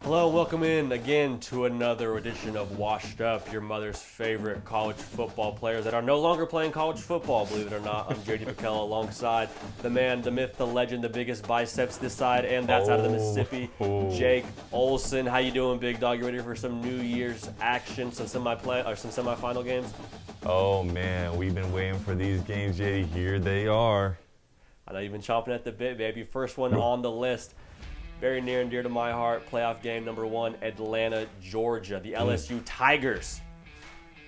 Hello and welcome in again to another edition of Washed Up, your mother's favorite college football players that are no longer playing college football, believe it or not. I'm JD Pickell alongside the man, the myth, the legend, the biggest biceps this side and that side of the Mississippi, Jake Olson. How you doing, big dog? You ready for some New Year's action, some semifinal games? Oh man, we've been waiting for these games, JD. Here they are. I know you've been chomping at the bit, baby. First one on the list. Very near and dear to my heart, playoff game number 1, Atlanta, Georgia. The LSU Tigers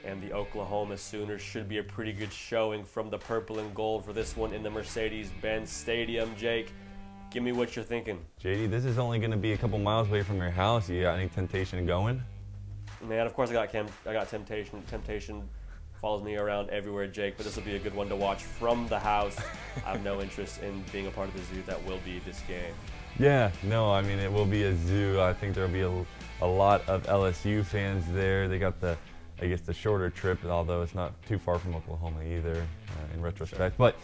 and the Oklahoma Sooners should be a pretty good showing from the purple and gold for this one in the Mercedes-Benz Stadium. Jake, give me what you're thinking. JD, this is only going to be a couple miles away from your house. You got any temptation going? Man, of course I got temptation. Temptation follows me around everywhere, Jake, but this will be a good one to watch from the house. I have no interest in being a part of the zoo that will be this game. Yeah, no, I mean, it will be a zoo. I think there will be a lot of LSU fans there. They got the shorter trip, although it's not too far from Oklahoma either, in retrospect. Sure. But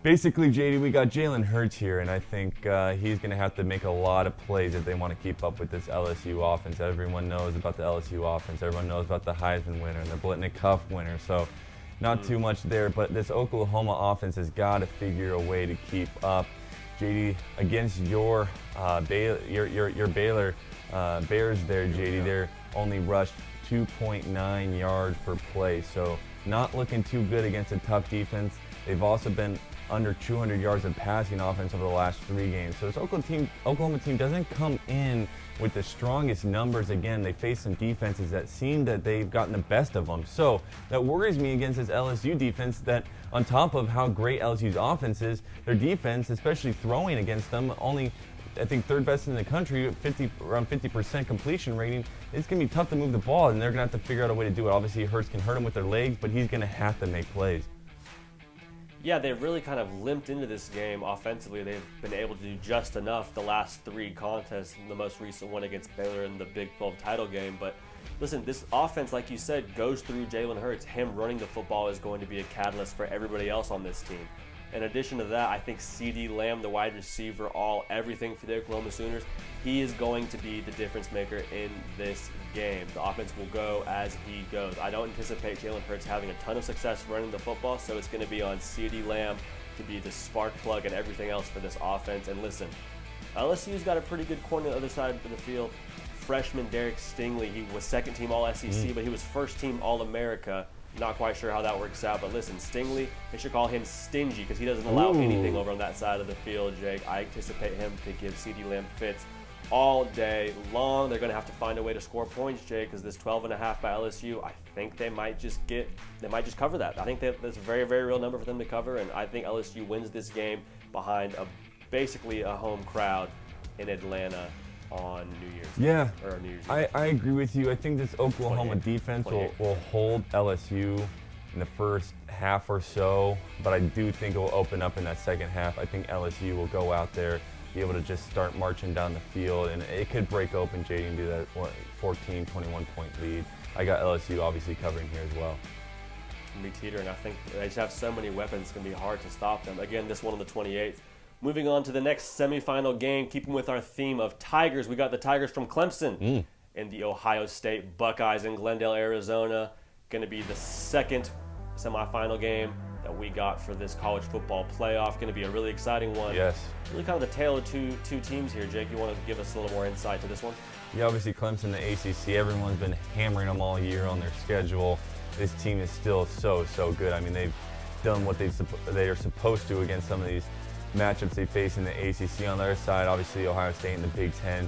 basically, JD, we got Jalen Hurts here, and I think he's going to have to make a lot of plays if they want to keep up with this LSU offense. Everyone knows about the LSU offense. Everyone knows about the Heisman winner and the Blitnick-Cuff winner, so not too much there. But this Oklahoma offense has got to figure a way to keep up. JD, against your Baylor Bears there, JD, they're only rushed 2.9 yards per play, so not looking too good against a tough defense. They've also been under 200 yards of passing offense over the last 3 games. So this Oklahoma team doesn't come in with the strongest numbers. Again, they face some defenses that seem that they've gotten the best of them. So that worries me against this LSU defense, that on top of how great LSU's offense is, their defense, especially throwing against them, only I think 3rd best in the country, around 50% completion rating. It's going to be tough to move the ball, and they're going to have to figure out a way to do it. Obviously, Hurts can hurt them with their legs, but he's going to have to make plays. Yeah, they've really kind of limped into this game offensively. They've been able to do just enough the last 3 contests, the most recent one against Baylor in the Big 12 title game. But listen, this offense, like you said, goes through Jalen Hurts. Him running the football is going to be a catalyst for everybody else on this team. In addition to that, I think CeeDee Lamb, the wide receiver, everything for the Oklahoma Sooners, he is going to be the difference maker in this game. The offense will go as he goes. I don't anticipate Jalen Hurts having a ton of success running the football, so it's going to be on CeeDee Lamb to be the spark plug and everything else for this offense. And listen, LSU's got a pretty good corner on the other side of the field. Freshman Derek Stingley, he was 2nd team All-SEC, but he was 1st team All-America. Not quite sure how that works out, but listen, Stingley, they should call him Stingy because he doesn't allow anything over on that side of the field, Jake. I anticipate him to give CeeDee Lamb fits all day long. They're going to have to find a way to score points, Jake, because this 12.5 by LSU, I think they might just cover that. I think that's a very, very real number for them to cover, and I think LSU wins this game behind basically a home crowd in Atlanta on New Year's. Yeah, or New Year's I agree with you. I think this Oklahoma defense will hold LSU in the first half or so, but I do think it will open up in that second half. I think LSU will go out there, be able to just start marching down the field, and it could break open, JD, and do that 14, 21-point lead. I got LSU obviously covering here as well. Be teetering. I think they just have so many weapons, it's going to be hard to stop them. Again, this one on the 28th. Moving on to the next semifinal game, keeping with our theme of Tigers, we got the Tigers from Clemson and the Ohio State Buckeyes in Glendale, Arizona. Going to be the second semifinal game that we got for this college football playoff. Going to be a really exciting one. Yes. Really kind of the tale of two teams here. Jake, you want to give us a little more insight to this one? Yeah, obviously Clemson, the ACC, everyone's been hammering them all year on their schedule. This team is still so good. I mean, they've done what they are supposed to against some of these matchups they face in the ACC. On the other side, obviously Ohio State in the Big Ten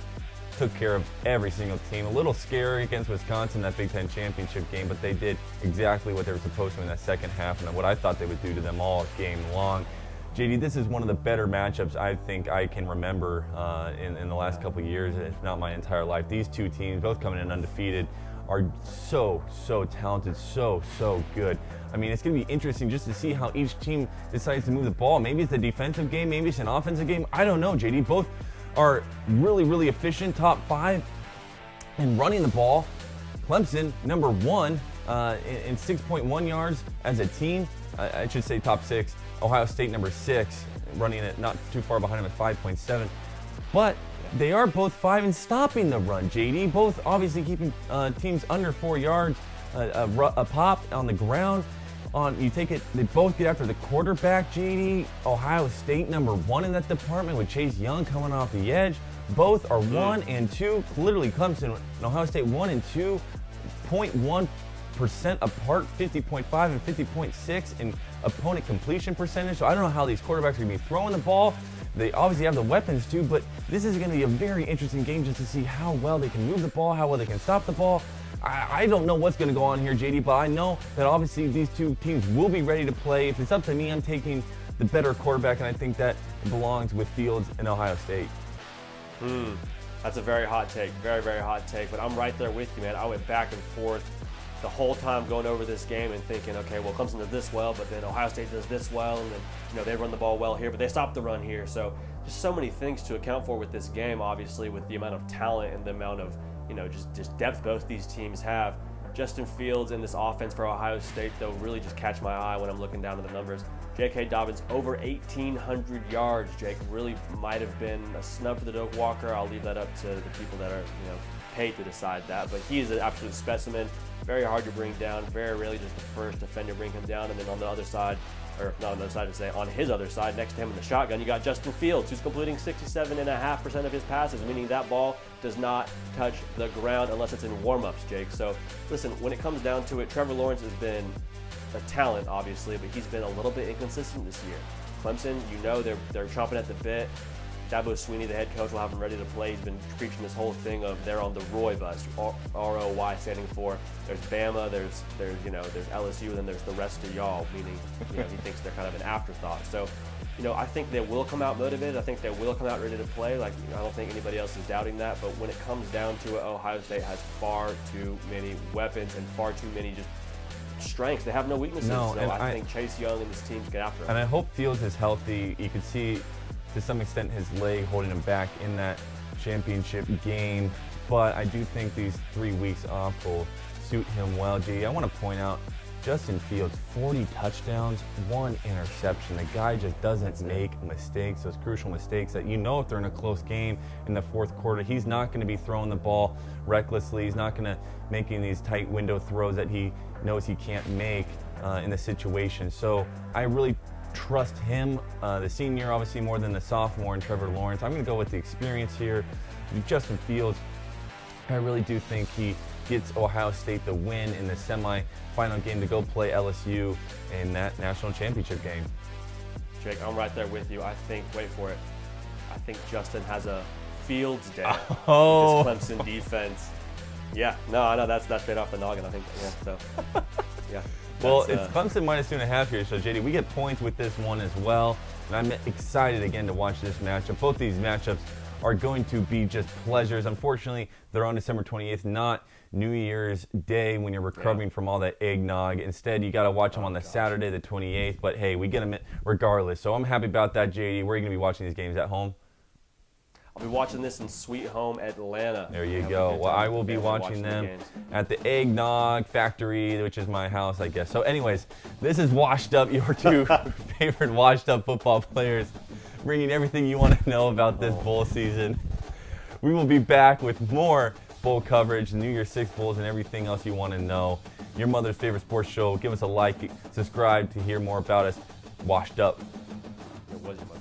took care of every single team. A little scary against Wisconsin, that Big Ten championship game, but they did exactly what they were supposed to in that second half and what I thought they would do to them all game long. JD, this is one of the better matchups I think I can remember in the last couple of years, if not my entire life. These two teams, both coming in undefeated, are so talented, so good. I mean, it's going to be interesting just to see how each team decides to move the ball. Maybe it's a defensive game, maybe it's an offensive game. I don't know, JD. Both are really efficient, top 5 in running the ball. Clemson, number 1 in 6.1 yards as a team. I should say top 6. Ohio State, number 6, running it not too far behind them at 5.7. But they are both 5 in stopping the run, JD. Both obviously keeping teams under 4 yards a pop on the ground. You take it, they both get after the quarterback, JD. Ohio State #1 in that department with Chase Young coming off the edge. Both are 1 and 2. Literally Clemson and Ohio State 1 and 2, 0.1% apart, 50.5 and 50.6 in opponent completion percentage. So I don't know how these quarterbacks are going to be throwing the ball. They obviously have the weapons too, but this is going to be a very interesting game just to see how well they can move the ball, how well they can stop the ball. I don't know what's going to go on here, JD, but I know that obviously these two teams will be ready to play. If it's up to me, I'm taking the better quarterback, and I think that belongs with Fields and Ohio State. That's a very hot take, very, very hot take, but I'm right there with you, man. I went back and forth the whole time going over this game and thinking, okay, well, Clemson does this well, but then Ohio State does this well, and then, they run the ball well here, but they stop the run here. So just so many things to account for with this game, obviously, with the amount of talent and the amount of, just depth both these teams have. Justin Fields and this offense for Ohio State, though, really just catch my eye when I'm looking down at the numbers. J.K. Dobbins, over 1,800 yards. Jake, really might have been a snub for the Doak Walker. I'll leave that up to the people that are, paid to decide that. But he is an absolute specimen. Very hard to bring down. Very rarely just the first defender bring him down. And then on the other side, or not on the other side to say, on his other side, next to him in the shotgun, you got Justin Fields, who's completing 67.5% of his passes, meaning that ball does not touch the ground unless it's in warm-ups, Jake. So, listen, when it comes down to it, Trevor Lawrence has been a talent, obviously, but he's been a little bit inconsistent this year. Clemson, they're chomping at the bit. Dabo Swinney, the head coach, will have him ready to play. He's been preaching this whole thing of they're on the Roy bus, ROY standing for there's Bama, there's LSU, and then there's the rest of y'all, meaning he thinks they're kind of an afterthought. So, I think they will come out motivated. I think they will come out ready to play. I don't think anybody else is doubting that. But when it comes down to it, Ohio State has far too many weapons and far too many just strengths. They have no weaknesses. No, so I think Chase Young and his team get after him. And I hope Fields is healthy. You could see to some extent his leg holding him back in that championship game, but I do think these 3 weeks off will suit him well. I want to point out Justin Fields, 40 touchdowns, 1 interception. The guy just doesn't make mistakes, those crucial mistakes that if they're in a close game in the fourth quarter, he's not going to be throwing the ball recklessly. He's not going to making these tight window throws that he knows he can't make in the situation. So I really trust him, the senior, obviously more than the sophomore, and Trevor Lawrence. I'm going to go with the experience here. Justin Fields, I really do think he gets Ohio State the win in the semi-final game to go play LSU in that national championship game. Jake, I'm right there with you. I think, wait for it, I think Justin has a Fields day with this Clemson defense. Yeah, no, I know that's straight off the noggin, I think. Yeah, so, yeah. Well, it's Clemson -2.5 here, so JD, we get points with this one as well. And I'm excited again to watch this matchup. Both these matchups are going to be just pleasures. Unfortunately, they're on December 28th, not New Year's Day when you're recovering from all that eggnog. Instead, you got to watch them on the Saturday, the 28th. But hey, we get them regardless. So I'm happy about that, JD. Where are you going to be watching these games? At home? I'll be watching this in Sweet Home Atlanta. There you go. Well, I will be watching them at the Eggnog Factory, which is my house, I guess. So anyways, this is Washed Up, your two favorite washed up football players, bringing everything you want to know about this bowl season. We will be back with more bowl coverage, New Year's Six bowls, and everything else you want to know. Your mother's favorite sports show. Give us a like, subscribe to hear more about us. Washed Up. It was your mother.